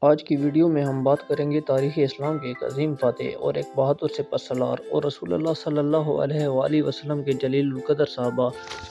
آج کی ویڈیو میں ہم بات کریں گے تاریخ اسلام کے ایک عظیم فاتح اور ایک بہادر سپہ سالار اور رسول اللہ صلی اللہ علیہ وآلہ وسلم کے جلیل القدر صحابہ،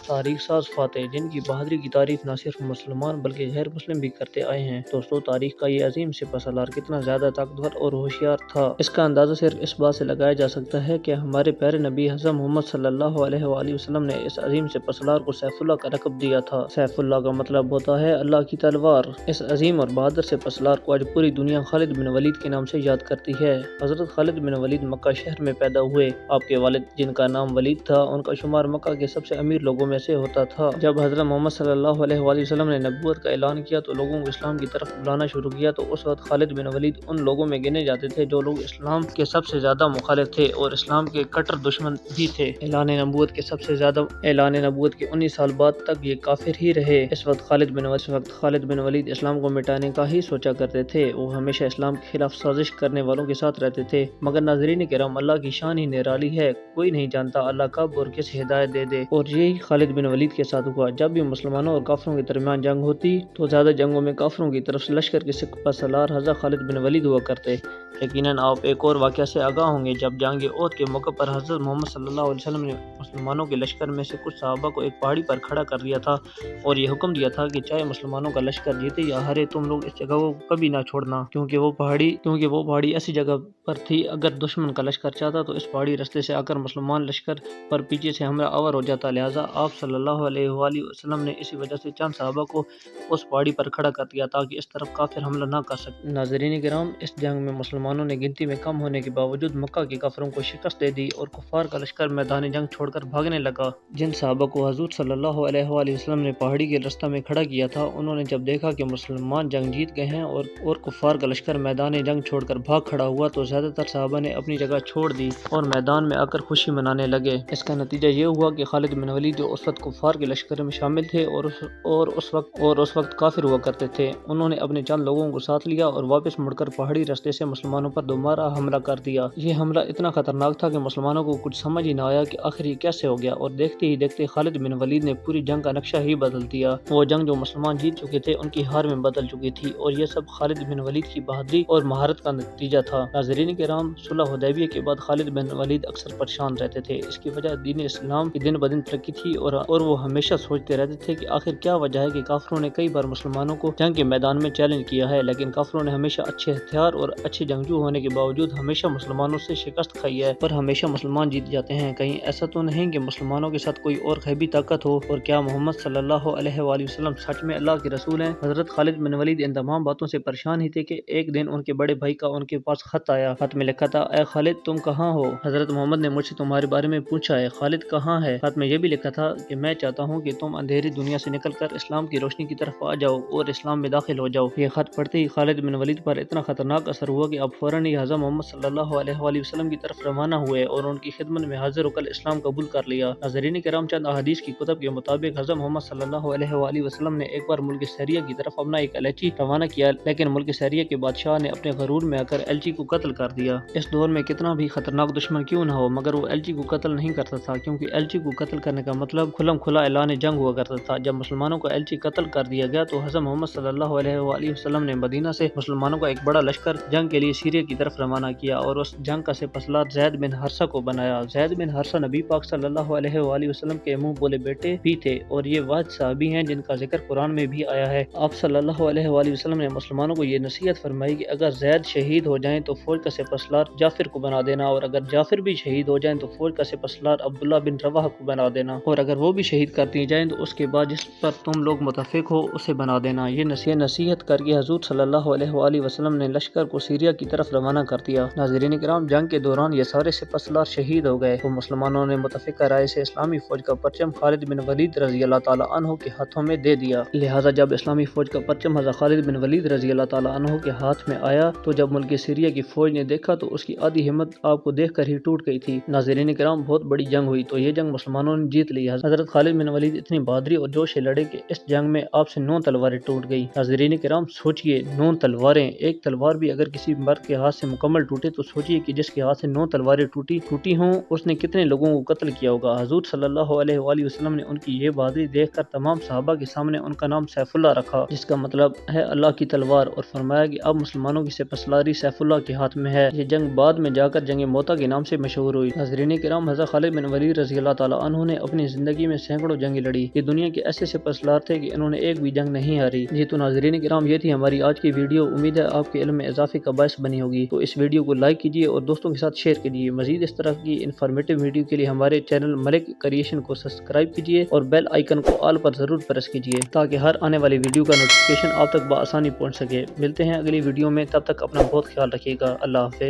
تاریخ ساز فاتح، جن کی بہادری کی تعریف نہ صرف مسلمان بلکہ غیر مسلم بھی کرتے آئے ہیں۔ دوستو، تاریخ کا یہ عظیم سپہ سالار کتنا زیادہ طاقتور اور ہوشیار تھا، اس کا اندازہ صرف اس بات سے لگایا جا سکتا ہے کہ ہمارے پیارے نبی حضرت محمد صلی اللہ علیہ وآلہ وسلم نے اس عظیم سپہ سالار کو سیف اللہ کا لقب دیا تھا۔ سیف اللہ کا مطلب ہوتا ہے اللہ کی تلوار۔ اس عظیم اور بہادر سپہ سالار کو آج پوری دنیا خالد بن ولید کے نام سے یاد کرتی ہے۔ حضرت خالد بن ولید مکہ شہر میں پیدا ہوئے۔ آپ کے والد، جن کا نام ولید تھا، ان کا شمار مکہ کے سب سے امیر لوگوں میں سے ہوتا تھا۔ جب حضرت محمد صلی اللہ علیہ وآلہ وسلم نے نبوت کا اعلان کیا تو لوگوں کو اسلام کی طرف بلانا شروع کیا، تو اس وقت خالد بن ولید ان لوگوں میں گنے جاتے تھے جو لوگ اسلام کے سب سے زیادہ مخالف تھے اور اسلام کے کٹر دشمن بھی تھے۔ اعلان نبوت کے 19 سال بعد تک یہ کافر ہی رہے۔ اس وقت خالد بن ولید اسلام کو مٹانے کا ہی سوچا کرتے تھے۔ وہ ہمیشہ اسلام کے خلاف سازش کرنے والوں کے ساتھ رہتے تھے۔ مگر ناظرین کرام، اللہ کی شان ہی نرالی ہے، کوئی نہیں جانتا اللہ کب اور کس ہدایت دے دے، اور یہی خالد بن ولید کے ساتھ ہوا۔ جب بھی مسلمانوں اور کافروں کے درمیان جنگ ہوتی تو زیادہ جنگوں میں کافروں کی طرف سے لشکر کے سپہ سالار حضرت خالد بن ولید ہوا کرتے۔ یقیناً آپ ایک اور واقعہ سے آگاہ ہوں گے، جب جنگ احد کے موقع پر حضرت محمد صلی اللہ علیہ وسلم نے مسلمانوں کے لشکر میں سے کچھ صحابہ کو ایک پہاڑی پر کھڑا کر دیا تھا اور یہ حکم دیا تھا کہ چاہے مسلمانوں کا لشکر جیتے یا ہارے، تم لوگ اس جگہ کو کبھی نہ چھوڑنا، کیونکہ وہ پہاڑی ایسی جگہ پر تھی، اگر دشمن کا لشکر چاہتا تو اس پہاڑی رستے سے آ کر مسلمان لشکر پر پیچھے سے حملہ آور ہو جاتا۔ لہٰذا آپ صلی اللہ علیہ وآلہ وسلم نے اسی وجہ سے چند صحابہ کو اس پہاڑی پر کھڑا کر دیا تاکہ اس طرف کافر حملہ نہ کر سکے۔ ناظرین کرام، اس جنگ میں مسلمانوں نے گنتی میں کم ہونے کے باوجود مکہ کے کافروں کو شکست دے دی اور کفار کا لشکر میدان جنگ چھوڑ کر بھاگنے لگا۔ جن صحابہ کو حضور صلی اللہ علیہ وآلہ وسلم نے پہاڑی کے رستہ میں کھڑا کیا تھا، انہوں نے جب دیکھا کہ مسلمان جنگ جیت گئے ہیں اور کفار کا لشکر میدان جنگ چھوڑ کر بھاگ کھڑا ہوا، تو زیادہ تر صحابہ نے اپنی جگہ چھوڑ دی اور میدان میں آ کر خوشی منانے لگے۔ اس کا نتیجہ یہ ہوا کہ خالد بن ولید، جو اس وقت کفار کے لشکر میں شامل تھے اور اس وقت کافر ہوا کرتے تھے، انہوں نے اپنے چند لوگوں کو ساتھ لیا اور واپس مڑ کر پہاڑی رستے سے مسلمانوں پر دوبارہ حملہ کر دیا۔ یہ حملہ اتنا خطرناک تھا کہ مسلمانوں کو کچھ سمجھ ہی نہ آیا کہ آخر یہ کیسے ہو گیا، اور دیکھتے ہی دیکھتے خالد بن ولید نے پوری جنگ کا نقشہ ہی بدل دیا۔ وہ جنگ جو مسلمان جیت چکے تھے، ان کی ہار میں بدل چکی تھی، اور یہ سب خالد بن ولید کی بہادری اور مہارت کا نتیجہ تھا۔ ناظرین کرام، صلح حدیبیہ کے بعد خالد بن ولید اکثر پریشان رہتے تھے۔ اس کی وجہ دین اسلام کی دن بدن ترقی تھی، اور وہ ہمیشہ سوچتے رہتے تھے کہ آخر کیا وجہ ہے کہ کافروں نے کئی بار مسلمانوں کو جنگ کے میدان میں چیلنج کیا ہے، لیکن کافروں نے ہمیشہ اچھے ہتھیار اور اچھے جنگجو ہونے کے باوجود ہمیشہ مسلمانوں سے شکست کھائی ہے، پر ہمیشہ مسلمان جیت جاتے ہیں۔ کہیں ایسا تو نہیں کہ مسلمانوں کے ساتھ کوئی اور غیبی طاقت ہو، اور کیا محمد صلی اللہ علیہ وآلہ وسلم سچ میں اللہ کے رسول ہیں؟ حضرت خالد بن ولید ان تمام باتوں سے پریشان ہی تھے کہ ایک دن ان کے بڑے بھائی کا ان کے پاس خط آیا۔ خط میں لکھا تھا: اے خالد، تم کہاں ہو؟ حضرت محمد نے مجھ سے تمہارے بارے میں پوچھا ہے، خالد کہاں ہے؟ خط میں یہ بھی لکھا تھا کہ میں چاہتا ہوں کہ تم اندھیری دنیا سے نکل کر اسلام کی روشنی کی طرف آ جاؤ اور اسلام میں داخل ہو جاؤ۔ یہ خط پڑھتے ہی خالد بن ولید پر اتنا خطرناک اثر ہوا کہ اب فوراً ہی حضرت محمد صلی اللہ علیہ وآلہ وسلم کی طرف روانہ ہوئے اور ان کی خدمت میں حاضر ہو کر اسلام قبول کر لیا۔ ناظرین کرام، چند احادیث کی کتب کے مطابق حضرت محمد صلی اللہ علیہ وآلہ وسلم نے ایک بار ملک سیریا کی طرف اپنا ایک ایلچی روانہ کیا، لیکن ملک سیریا کے بادشاہ نے اپنے غرور میں آ کر ایلچی کو قتل کر دیا۔ اس دور میں کتنا بھی خطرناک دشمن کیوں نہ ہو، مگر وہ ایلچی کو قتل نہیں کرتا تھا، کیونکہ ایلچی کو قتل کرنے کا مطلب کھلم کھلا اعلان جنگ ہوا کرتا تھا۔ جب مسلمانوں کو ایلچی قتل کر دیا گیا تو حضرت محمد صلی اللہ علیہ وآلہ وسلم نے مدینہ سے مسلمانوں کا ایک بڑا لشکر جنگ کے لیے سیریا کی طرف روانہ کیا اور اس جنگ کا سپہ سالار زید بن حارثہ کو بنایا۔ زید بن حارثہ نبی پاک صلی اللہ علیہ وآلہ وسلم کے منہ بولے بیٹے بھی تھے، اور یہ واحد صحابی ہیں جن کا ذکر قرآن میں بھی آیا ہے۔ آپ صلی اللہ علیہ وآلہ وسلم نے مسلمانوں کو یہ نصیحت فرمائی کہ اگر زید شہید ہو جائیں تو فوج کا سپہ سالار جعفر کو بنا دینا، اور اگر جعفر بھی شہید ہو جائیں تو فوج کا سپہ سالار عبداللہ بن رواحہ کو بنا دینا، اور اگر وہ بھی شہید کر دیے جائیں تو اس کے بعد جس پر تم لوگ متفق ہو اسے بنا دینا۔ یہ نصیحت کر کے حضور صلی اللہ علیہ وآلہ وسلم نے لشکر کو سیریا کی طرف روانہ کر دیا۔ ناظرین کرام، جنگ کے دوران یہ سارے سپہ سالار شہید ہو گئے تو مسلمانوں نے متفقہ رائے سے اسلامی فوج کا پرچم خالد بن ولید رضی اللہ تعالیٰ عنہ کے ہاتھوں میں دے دیا۔ لہٰذا جب اسلامی فوج کا پرچم حضرت خالد بن ولید رضی اللہ تعالیٰ عنہ کے ہاتھ میں آیا تو جب ملک سیریا کی فوج نے دیکھا تو اس کی آدھی ہمت آپ کو دیکھ کر ہی ٹوٹ گئی تھی۔ ناظرین کرام، بہت بڑی جنگ ہوئی تو یہ جنگ مسلمانوں نے جیت لی۔ حضرت خالد بن ولید اتنی بہادری اور جوش سے لڑے کہ اس جنگ میں آپ سے 9 تلواریں ٹوٹ گئی۔ ناظرین کرام، سوچئے 9 تلواریں، ایک تلوار بھی اگر کسی مرد کے ہاتھ سے مکمل ٹوٹے تو سوچئے کہ جس کے ہاتھ سے 9 تلواریں ٹوٹی ہوں اس نے کتنے لوگوں کو قتل کیا ہوگا۔ حضور صلی اللہ علیہ وآلہ وسلم نے ان کی یہ بہادری دیکھ کر تمام صحابہ کے سامنے ان کا نام سیف اللہ رکھا، جس کا مطلب ہے اللہ کی تلوار، اور فرمایا کہ اب مسلمانوں کی سپہ سالاری سیف اللہ کے ہاتھ میں ہے۔ یہ جنگ بعد میں جا کر جنگ موتا کے نام سے مشہور ہوئی۔ ناظرین کرام، حضرت خالد بن ولید رضی اللہ تعالیٰ عنہ نے اپنی زندگی میں سینکڑوں جنگیں لڑی۔ یہ دنیا کے ایسے سپہ سالار تھے کہ انہوں نے ایک بھی جنگ نہیں ہاری۔ جی تو ناظرین کرام، یہ تھی ہماری آج کی ویڈیو۔ امید ہے آپ کے علم میں اضافے کا باعث بنی ہوگی۔ تو اس ویڈیو کو لائک کیجیے اور دوستوں کے ساتھ شیئر کیجیے۔ مزید اس طرح کی انفارمیٹو ویڈیو کے لیے ہمارے چینل ملک کریشن کو سبسکرائب کیجیے اور بیل آئیکن کو آل پر ضرور پریس کیجیے تاکہ ہر آنے والی ویڈیو کا نوٹیفیکیشن آپ تک بآسانی پہنچ سکے۔ ملتے ہیں اگلی ویڈیو میں، تب تک اپنا بہت خیال رکھیے گا۔ اللہ حافظ۔